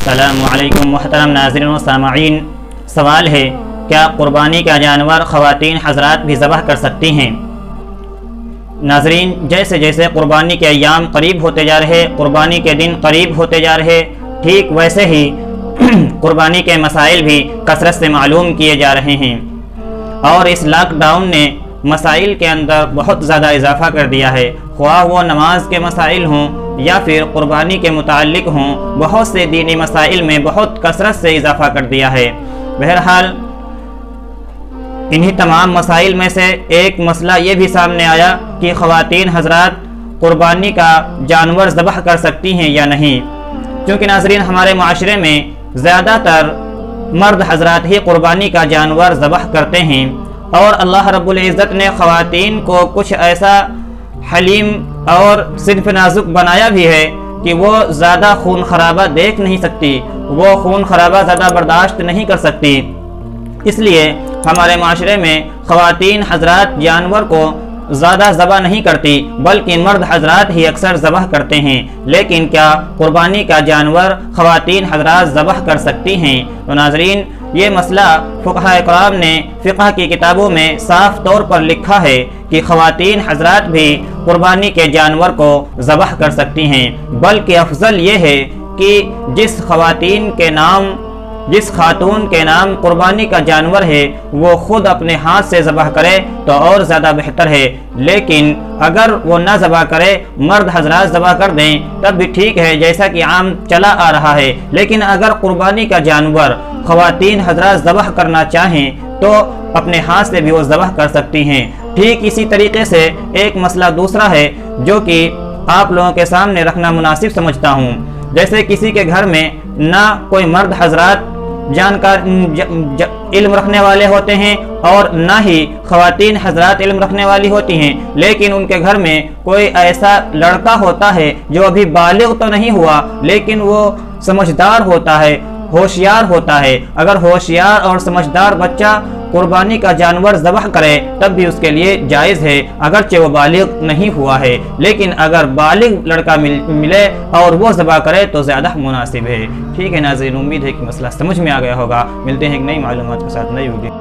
السلام علیکم محترم ناظرین و سامعین، سوال ہے کیا قربانی کا جانور خواتین حضرات بھی ذبح کر سکتی ہیں؟ ناظرین، جیسے جیسے قربانی کے ایام قریب ہوتے جا رہے، قربانی کے دن قریب ہوتے جا رہے، ٹھیک ویسے ہی قربانی کے مسائل بھی کثرت سے معلوم کیے جا رہے ہیں، اور اس لاک ڈاؤن نے مسائل کے اندر بہت زیادہ اضافہ کر دیا ہے، خواہ وہ نماز کے مسائل ہوں یا پھر قربانی کے متعلق ہوں، بہت سے دینی مسائل میں بہت کثرت سے اضافہ کر دیا ہے۔ بہرحال انہی تمام مسائل میں سے ایک مسئلہ یہ بھی سامنے آیا کہ خواتین حضرات قربانی کا جانور ذبح کر سکتی ہیں یا نہیں، کیونکہ ناظرین ہمارے معاشرے میں زیادہ تر مرد حضرات ہی قربانی کا جانور ذبح کرتے ہیں، اور اللہ رب العزت نے خواتین کو کچھ ایسا حلیم اور صنف نازک بنایا بھی ہے کہ وہ زیادہ خون خرابہ دیکھ نہیں سکتی، وہ خون خرابہ زیادہ برداشت نہیں کر سکتی، اس لیے ہمارے معاشرے میں خواتین حضرات جانور کو زیادہ ذبح نہیں کرتی، بلکہ مرد حضرات ہی اکثر ذبح کرتے ہیں۔ لیکن کیا قربانی کا جانور خواتین حضرات ذبح کر سکتی ہیں؟ تو ناظرین، یہ مسئلہ فقہاء اکرام نے فقہ کی کتابوں میں صاف طور پر لکھا ہے کہ خواتین حضرات بھی قربانی کے جانور کو ذبح کر سکتی ہیں، بلکہ افضل یہ ہے کہ جس خاتون کے نام قربانی کا جانور ہے وہ خود اپنے ہاتھ سے ذبح کرے تو اور زیادہ بہتر ہے، لیکن اگر وہ نہ ذبح کرے، مرد حضرات ذبح کر دیں تب بھی ٹھیک ہے، جیسا کہ عام چلا آ رہا ہے۔ لیکن اگر قربانی کا جانور خواتین حضرات ذبح کرنا چاہیں تو اپنے ہاتھ سے بھی وہ ذبح کر سکتی ہیں۔ ٹھیک اسی طریقے سے ایک مسئلہ دوسرا ہے جو کہ آپ لوگوں کے سامنے رکھنا مناسب سمجھتا ہوں۔ جیسے کسی کے گھر میں نہ کوئی مرد حضرات علم رکھنے والے ہوتے ہیں اور نہ ہی خواتین حضرات علم رکھنے والی ہوتی ہیں، لیکن ان کے گھر میں کوئی ایسا لڑکا ہوتا ہے جو ابھی بالغ تو نہیں ہوا لیکن وہ سمجھدار ہوتا ہے، ہوشیار ہوتا ہے۔ اگر ہوشیار اور سمجھدار بچہ قربانی کا جانور ذبح کرے تب بھی اس کے لیے جائز ہے، اگرچہ وہ بالغ نہیں ہوا ہے، لیکن اگر بالغ لڑکا ملے اور وہ ذبح کرے تو زیادہ مناسب ہے۔ ٹھیک ہے ناظرین، امید ہے کہ مسئلہ سمجھ میں آ گیا ہوگا۔ ملتے ہیں ایک نئی معلومات کے ساتھ نئی ویڈیو۔